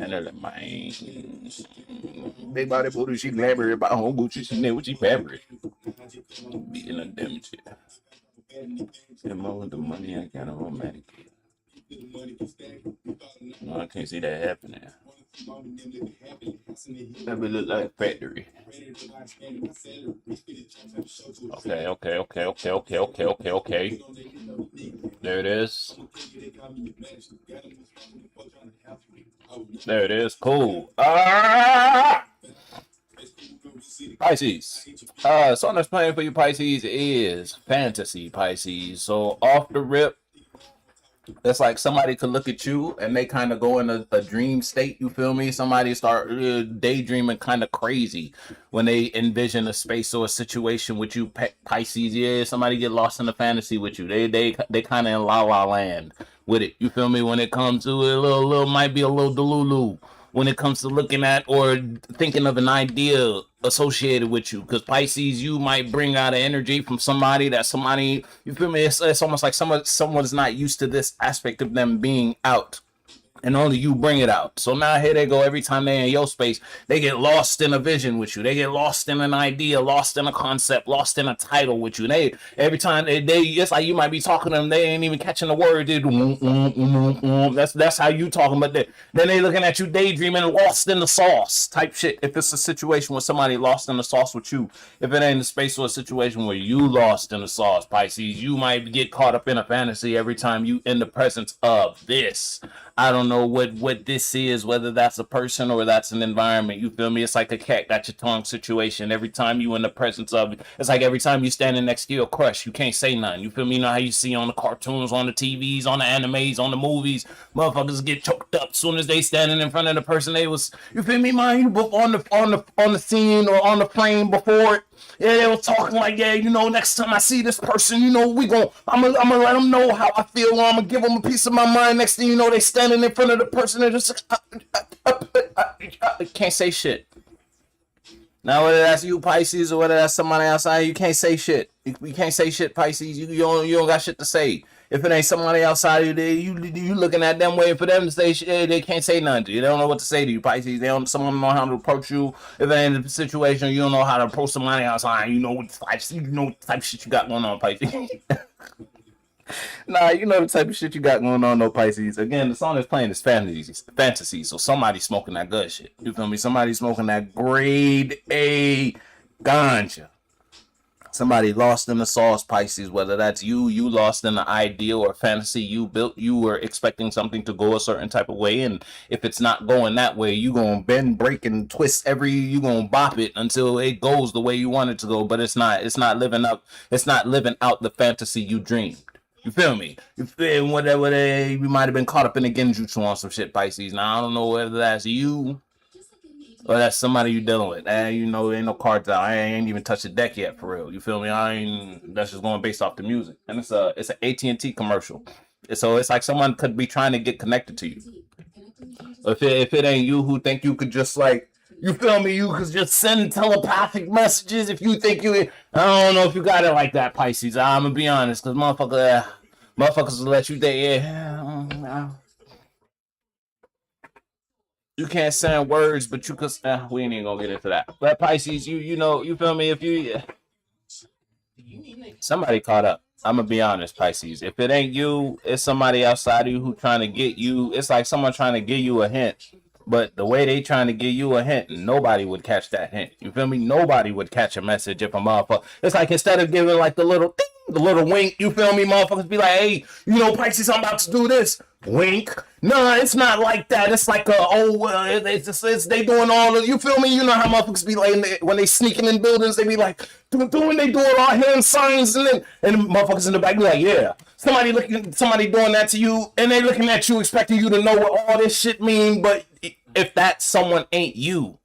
Man. Big body booty, she glamorous about home Gucci, she never she fabric. Be in a damn shit. And more with the money, I got a romantic. No, I can't see that happening. That would look like a factory. Okay. There it is. There it is. Cool. Pisces. Something that's playing for you, Pisces, is fantasy, Pisces. So off the rip, it's like somebody could look at you and they kind of go in a dream state. You feel me? Somebody start daydreaming kind of crazy when they envision a space or a situation with you, Pisces. Yeah, somebody get lost in the fantasy with you. They kind of in la la land with it. You feel me? When it comes to it, a little might be a little delulu when it comes to looking at or thinking of an idea associated with you, because Pisces, you might bring out an energy from somebody that somebody, you feel me, it's almost like someone's not used to this aspect of them being out, and only you bring it out. So now here they go. Every time they're in your space, they get lost in a vision with you. They get lost in an idea, lost in a concept, lost in a title with you. They every time they it's like you might be talking to them, they ain't even catching the word. That's how you talking, but then they looking at you daydreaming, lost in the sauce type shit. If it's a situation with somebody lost in the sauce with you, if it ain't a space or a situation where you lost in the sauce, Pisces, you might get caught up in a fantasy every time you in the presence of this. I don't know what this is, whether that's a person or that's an environment. You feel me? It's like a cat got your tongue situation. Every time you in the presence of it, it's like every time you standing next to your crush, you can't say nothing. You feel me? You know how you see on the cartoons, on the TVs, on the animes, on the movies, motherfuckers get choked up as soon as they standing in front of the person they was. You feel me, man? You book on the scene or on the frame before it. Yeah, they were talking like, yeah, you know, next time I see this person, you know, I'm gonna let them know how I feel, or I'm gonna give them a piece of my mind. Next thing you know, they standing in front of the person and just can't say shit. Now, whether that's you, Pisces, or whether that's somebody outside, you can't say shit. You can't say shit, Pisces. You don't got shit to say. If it ain't somebody outside of you, you looking at them waiting for them to say shit, they can't say nothing to you. They don't know what to say to you, Pisces. Someone don't know how to approach you. If it ain't a situation, you don't know how to approach somebody outside. You know what type of shit you got going on, Pisces. Nah, you know the type of shit you got going on, no, Pisces. Again, the song that's playing is fantasy. So somebody smoking that good shit. You feel me? Somebody smoking that grade A ganja. Somebody lost in the sauce, Pisces, whether that's you lost in the idea or fantasy you built. You were expecting something to go a certain type of way, and if it's not going that way, you gonna bend, break, and twist you gonna bop it until it goes the way you want it to go, but it's not living out the fantasy you dreamed. You feel me? You feel whatever you might have been caught up in a genjutsu on some shit, Pisces. Now I don't know whether that's you or that's somebody you dealing with. You know, ain't no cards out. I ain't even touched the deck yet, for real. You feel me? That's just going based off the music. And it's an AT&T commercial. So it's like someone could be trying to get connected to you. If it ain't you who think you could just like, you feel me? You could just send telepathic messages if you think I don't know if you got it like that, Pisces. I'm gonna be honest, because motherfuckers will let you think, yeah. You can't send words, but you could. We ain't even gonna get into that. But Pisces, you know, you feel me? If somebody caught up, I'm gonna be honest, Pisces. If it ain't you, it's somebody outside of you who trying to get you. It's like someone trying to give you a hint, but the way they trying to give you a hint, nobody would catch that hint. You feel me? Nobody would catch a message if a motherfucker. It's like instead of giving like the little wink, you feel me? Motherfuckers be like, hey, you know, Pisces, I'm about to do this. Wink. No, it's not like that. It's like they doing all of, you feel me? You know how motherfuckers be like when they sneaking in buildings, they be like they doing all hand signs, and motherfuckers in the back be like, yeah. Somebody doing that to you, and they looking at you expecting you to know what all this shit mean, but if that someone ain't you,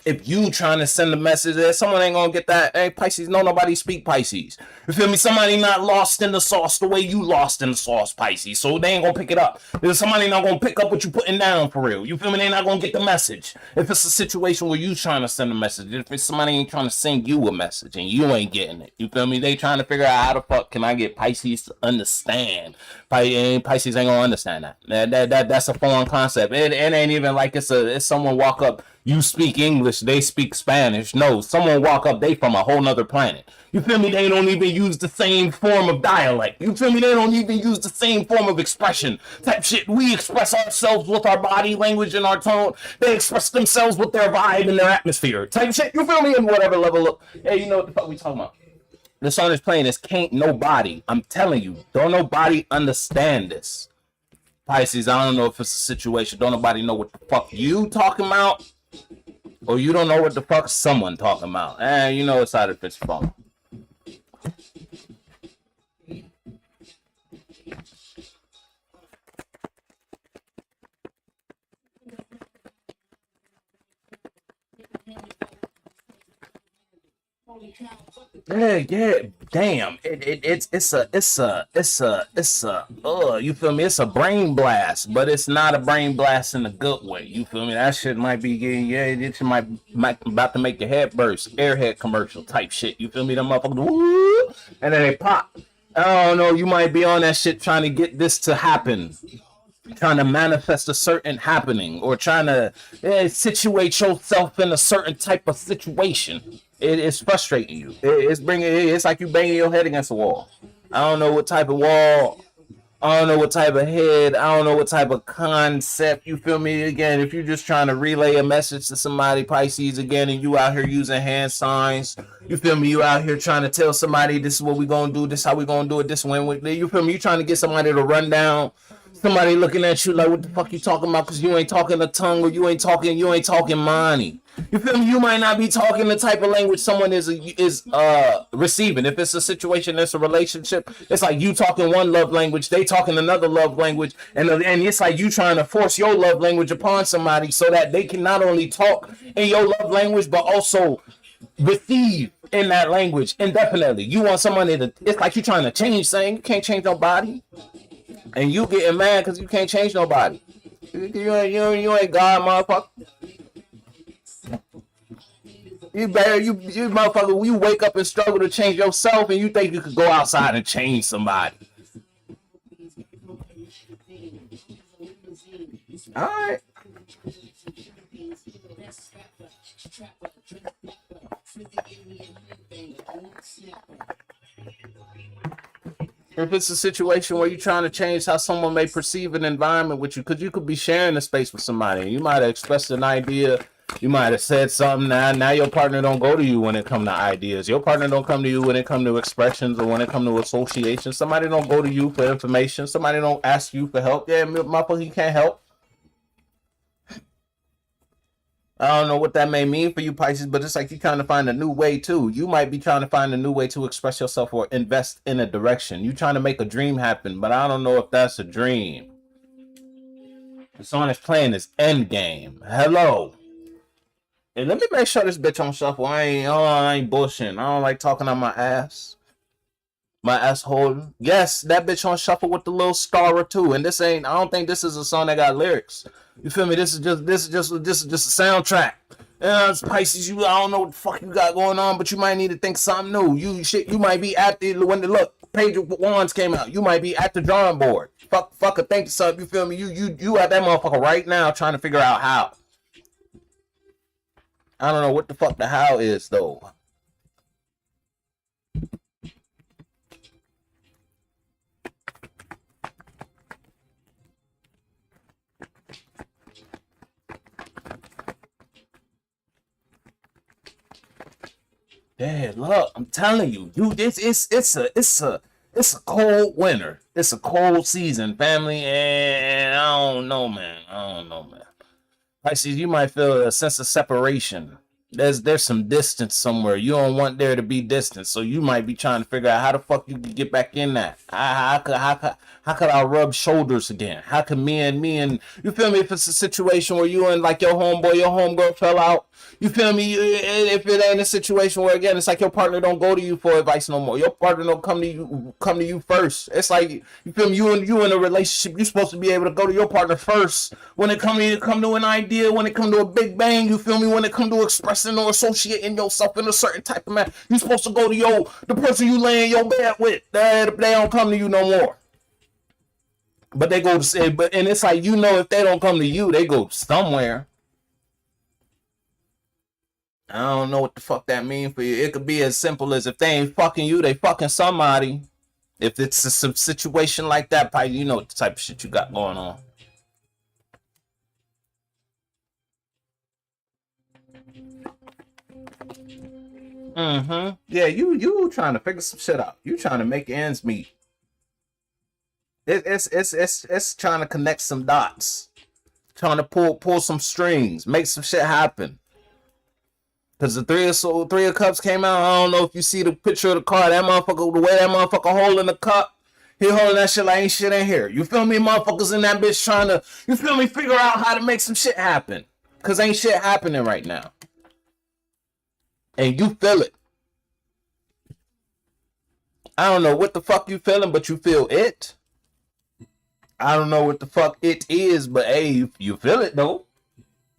If you trying to send a message there, someone ain't gonna get that. Hey, Pisces, no, nobody speak Pisces. You feel me? Somebody not lost in the sauce the way you lost in the sauce, Pisces. So they ain't gonna pick it up. There's somebody not gonna pick up what you putting down for real. You feel me? They not gonna get the message. If it's a situation where you trying to send a message, if it's somebody ain't trying to send you a message and you ain't getting it, you feel me? They trying to figure out how the fuck can I get Pisces to understand. Pisces ain't gonna understand that. That's a foreign concept. It ain't even like it's someone walk up. You speak English, they speak Spanish. No, someone walk up, they from a whole nother planet. You feel me? They don't even use the same form of dialect. You feel me? They don't even use the same form of expression. Type shit. We express ourselves with our body language and our tone. They express themselves with their vibe and their atmosphere. Type shit. You feel me? In whatever level of, hey, you know what the fuck we talking about? The song is playing. This can't nobody. I'm telling you, don't nobody understand this. Pisces, I don't know if it's a situation. Don't nobody know what the fuck you talking about. Or you don't know what the fuck someone talking about. And you know it's out of its phone. Yeah, damn. You feel me? It's a brain blast, but it's not a brain blast in a good way. You feel me? That shit might be getting, yeah, it might about to make your head burst. Airhead commercial type shit. You feel me? Them motherfuckers, woo, and then they pop. I don't know, you might be on that shit trying to get this to happen. Trying to manifest a certain happening or trying to situate yourself in a certain type of situation. It's frustrating you. It's like you banging your head against a wall. I don't know what type of wall. I don't know what type of head. I don't know what type of concept. You feel me? Again, if you're just trying to relay a message to somebody, Pisces, again, and you out here using hand signs, you feel me? You out here trying to tell somebody this is what we gonna do, this is how we gonna do it, this way. You feel me? You trying to get somebody to run down. Somebody looking at you like, what the fuck you talking about? Because you ain't talking a tongue or you ain't talking money. You feel me? You might not be talking the type of language someone is receiving. If it's a situation, it's a relationship, it's like you talking one love language, they talking another love language, and it's like you trying to force your love language upon somebody so that they can not only talk in your love language, but also receive in that language indefinitely. You want somebody to, it's like you trying to change something. You can't change nobody. And you getting mad because you can't change nobody. You ain't God, motherfucker. You motherfucker, you wake up and struggle to change yourself and you think you could go outside and change somebody. Alright. If it's a situation where you're trying to change how someone may perceive an environment with you, because you could be sharing a space with somebody, and you might have expressed an idea, you might have said something. Now your partner don't go to you when it come to ideas. Your partner don't come to you when it come to expressions or when it come to associations. Somebody don't go to you for information. Somebody don't ask you for help. Yeah, motherfucker, you can't help. I don't know what that may mean for you, Pisces, but it's like you're trying to find a new way too. You might be trying to find a new way to express yourself or invest in a direction. You're trying to make a dream happen, but I don't know if that's a dream. The song is playing this end game. Hello. And let me make sure this bitch on shuffle. I ain't bullshitting. I don't like talking on my ass. My ass holding. Yes, that bitch on shuffle with the little star or two. And this ain't, I don't think this is a song that got lyrics. You feel me? This is just a soundtrack. It's Pisces, I don't know what the fuck you got going on, but you might need to think something new. You might be at the, when the look, Page of Wands came out, you might be at the drawing board. Fuck think of something, you feel me? You at that motherfucker right now trying to figure out how. I don't know what the fuck the how is though. Yeah, look, I'm telling you, it's a cold winter. It's a cold season, family, and I don't know, man. Pisces, you might feel a sense of separation. There's some distance somewhere. You don't want there to be distance, so you might be trying to figure out how the fuck you can get back in that. How could I rub shoulders again? How can me and you feel me? If it's a situation where you and like your homeboy, your homegirl fell out, You feel me? If it ain't a situation where again, it's like your partner don't go to you for advice no more. Your partner don't come to you first. It's like you feel me? You in a relationship. You're supposed to be able to go to your partner first when it come to an idea, when it come to a big bang. You feel me? When it come to expressing or associating yourself in a certain type of man, you're supposed to go to the person you lay in your bed with. They don't come to you no more. But they go to say, and it's like if they don't come to you, they go somewhere. I don't know what the fuck that means for you. It could be as simple as if they ain't fucking you, they fucking somebody. If it's a situation like that, probably you know what the type of shit you got going on. Yeah, you trying to figure some shit out. You trying to make ends meet. It's trying to connect some dots, trying to pull some strings, make some shit happen. Cause the three of cups came out. I don't know if you see the picture of the card. That motherfucker, the way that motherfucker holding the cup, he holding that shit like ain't shit in here. You feel me? Motherfuckers in that bitch trying to, you feel me, figure out how to make some shit happen. Cause ain't shit happening right now. And you feel it. I don't know what the fuck you feeling, but you feel it. I don't know what the fuck it is, but hey, you feel it though.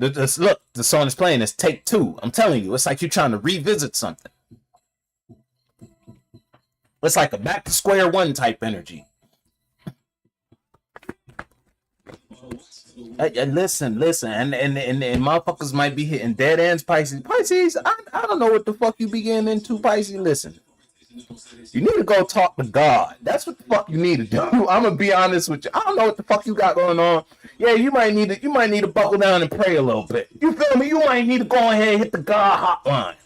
Look, the song is playing. It's take two. I'm telling you, it's like you're trying to revisit something. It's like a back to square one type energy. Listen, and motherfuckers might be hitting dead ends, Pisces. Pisces, I don't know what the fuck you be getting into, Pisces. Listen. You need to go talk to God. That's what the fuck you need to do. I'm gonna be honest with you. I don't know what the fuck you got going on. Yeah, you might need to buckle down and pray a little bit. You feel me? You might need to go ahead and hit the God hotline.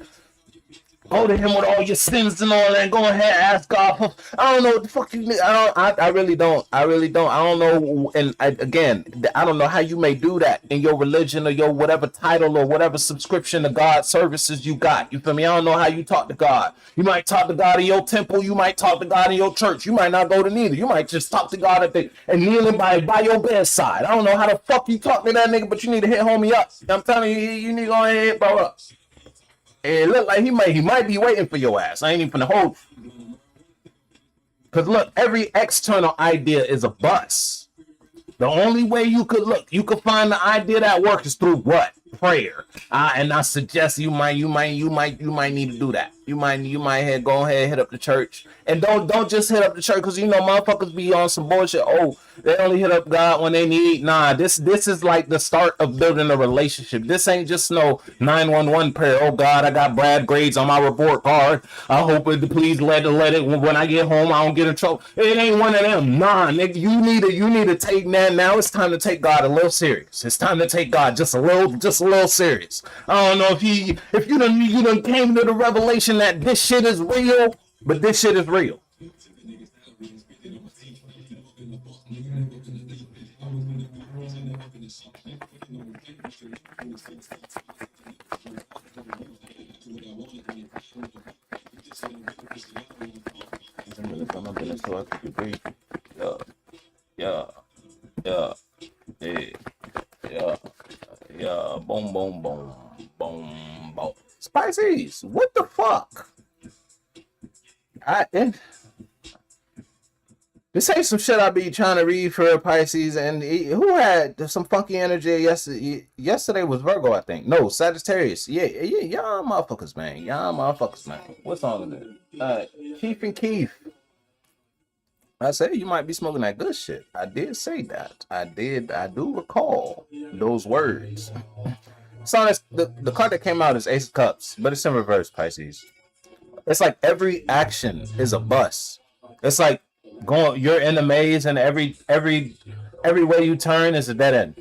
Go to him with all your sins and all that. Go ahead, ask God for. I don't know what the fuck you need. I really don't. I don't know. And again, I don't know how you may do that in your religion or your whatever title or whatever subscription to God services you got. You feel me? I don't know how you talk to God. You might talk to God in your temple. You might talk to God in your church. You might not go to neither. You might just talk to God and kneeling by your bedside. I don't know how the fuck you talk to that nigga, but you need to hit homie up. I'm telling you, you need to go ahead and hit bro up. It look like he might be waiting for your ass. I ain't even finna hold you. Cause look, every external idea is a bust. The only way you could find the idea that works is through what? Prayer. And I suggest you might need to do that. You might go ahead and hit up the church. And don't just hit up the church because motherfuckers be on some bullshit. Oh, they only hit up God when they need. Nah, this is like the start of building a relationship. This ain't just no 911 prayer. Oh God, I got bad grades on my report card. I hope it please let it when I get home I don't get in trouble. It ain't one of them. Nah, nigga, you need to take that. Now it's time to take God a little serious. It's time to take God just a little serious. I don't know if you done came to the revelation that this shit is real, but this shit is real. Yeah, boom, boom, boom, boom, boom. Pisces, what the fuck? This ain't some shit I be trying to read for Pisces. And who had some funky energy yesterday? Yesterday was Virgo, I think. No, Sagittarius. Yeah, y'all motherfuckers, man. What song is it? Keith and Keith. I said you might be smoking that good shit. I did say that. I do recall those words. So the card that came out is Ace of Cups, but it's in reverse, Pisces. It's like every action is a bust. It's like you're in a maze and every way you turn is a dead end.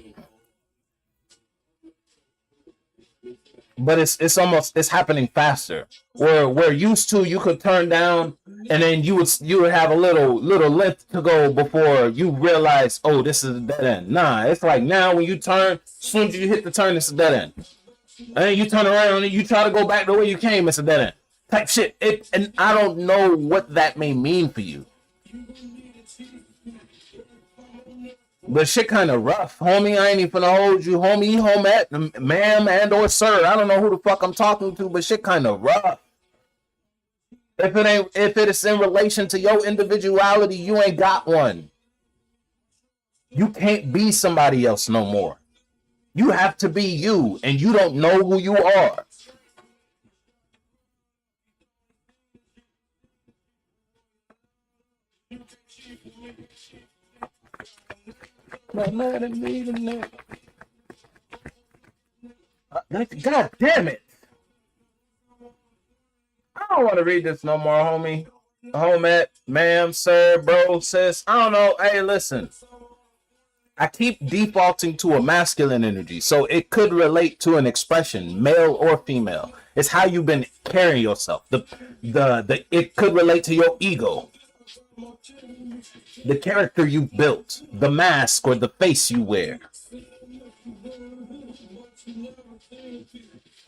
But it's happening faster. Where used to you could turn down and then you would have a little length to go before you realize, oh, this is a dead end. Nah, it's like now when you turn, as soon as you hit the turn, it's a dead end. And then you turn around and you try to go back the way you came, it's a dead end. Type shit. And I don't know what that may mean for you. But shit kind of rough, homie. I ain't even finna hold you, homie. Home at ma'am and or sir. I don't know who the fuck I'm talking to, but shit kind of rough. If it is in relation to your individuality, you ain't got one. You can't be somebody else no more. You have to be you, and you don't know who you are. God damn it. I don't want to read this no more, homie. Home at, ma'am, sir, bro, sis. I don't know. Hey, listen. I keep defaulting to a masculine energy, so it could relate to an expression, male or female. It's how you've been carrying yourself. The it could relate to your ego, the character you built, the mask or the face you wear.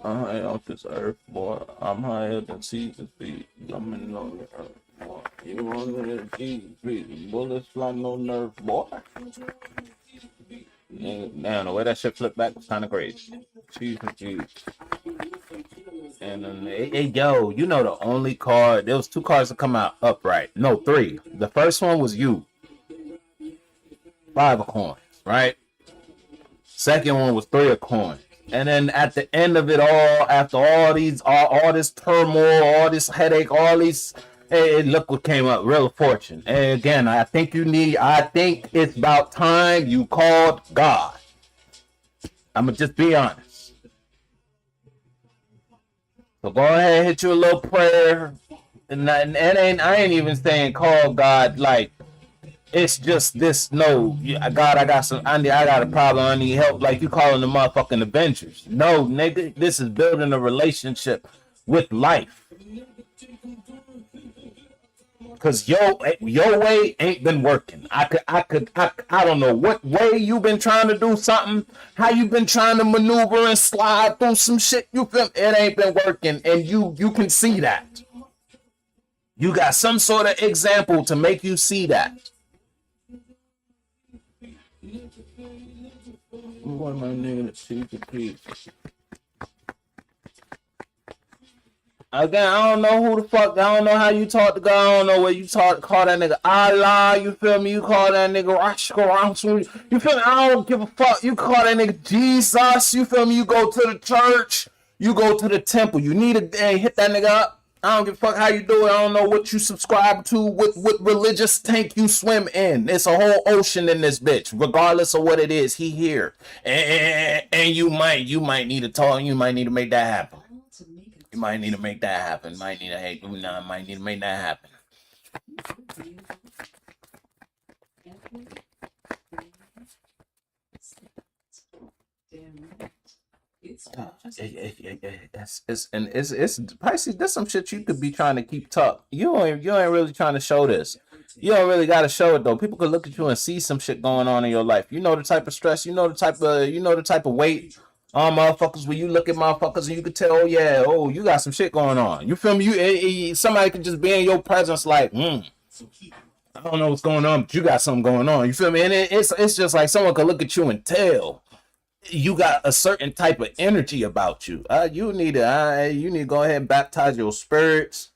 I'm high off this earth, boy. I'm higher than Caesar's feet. I'm in on the earth, boy. You on the Jesus, bullets fly no nerve, boy. Man, the way that shit flipped back was kind of crazy. Jesus. And then, hey, yo, you know the only card, there was 2 cards that come out upright. No, 3. The first one was you. 5 of coins, right? Second one was 3 of coins. And then at the end of it all, after all this turmoil, all this headache, all these, hey, look what came up, Real Fortune. And again, I think it's about time you called God. I'm gonna just be honest. So go ahead and hit you a little prayer. And I ain't even saying call God like it's just this. No, God, I got a problem. I need help. Like you calling the motherfucking Avengers. No, nigga, this is building a relationship with life. Cause your way ain't been working. I don't know what way you been trying to do something. How you been trying to maneuver and slide through some shit. You feel it ain't been working, and you can see that. You got some sort of example to make you see that. What my nigga to see the peace. Again, I don't know who the fuck. I don't know how you talk to God. I don't know where you call that nigga Allah. You feel me? You call that nigga Rashko. You feel me? I don't give a fuck. You call that nigga Jesus. You feel me? You go to the church. You go to the temple. You need to hit that nigga up. I don't give a fuck how you do it. I don't know what you subscribe to, what religious tank you swim in. It's a whole ocean in this bitch. Regardless of what it is, he here. And you might need to talk. You might need to make that happen. You might need to make that happen. Might need to make that happen. It's Pisces. There's some shit you could be trying to keep tucked. You ain't really trying to show this. You don't really gotta show it though. People could look at you and see some shit going on in your life. You know the type of stress. You know the type of weight. Motherfuckers, when you look at motherfuckers and you can tell, you got some shit going on. You feel me? Somebody could just be in your presence like, I don't know what's going on, but you got something going on. You feel me? And it's just like someone could look at you and tell you got a certain type of energy about you. You need to go ahead and baptize your spirits.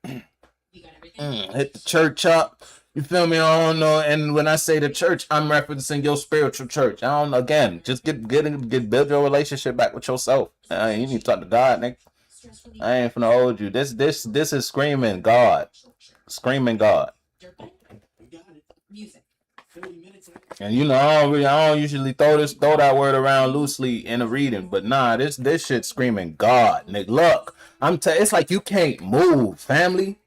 Hit the church up. You feel me? I don't know. And when I say the church, I'm referencing your spiritual church. I don't know. Again, just build your relationship back with yourself. You need to talk to God, nigga. I ain't finna hold you. This is screaming God. Screaming God. And you know, I don't usually throw that word around loosely in a reading, but nah, this shit screaming God, nigga. Look, it's like you can't move, family.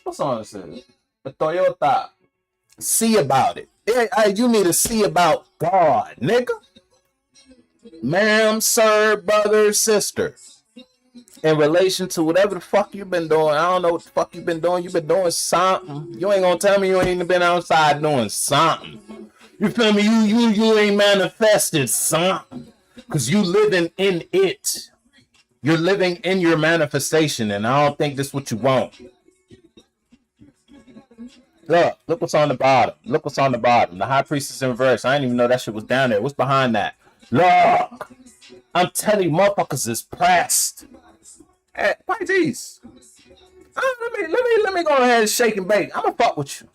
What's on this? The Toyota. See about it. You need to see about God, nigga. Ma'am, sir, brother, sister. In relation to whatever the fuck you've been doing. I don't know what the fuck you've been doing. You've been doing something. You ain't gonna tell me you ain't been outside doing something. You feel me? You ain't manifested something. Cause you living in it. You're living in your manifestation, and I don't think that's what you want. Look what's on the bottom. Look what's on the bottom. The high priestess in reverse. I didn't even know that shit was down there. What's behind that? Look. I'm telling you, motherfuckers is pressed. Hey, Pisces. Let me go ahead and shake and bake. I'm gonna fuck with you.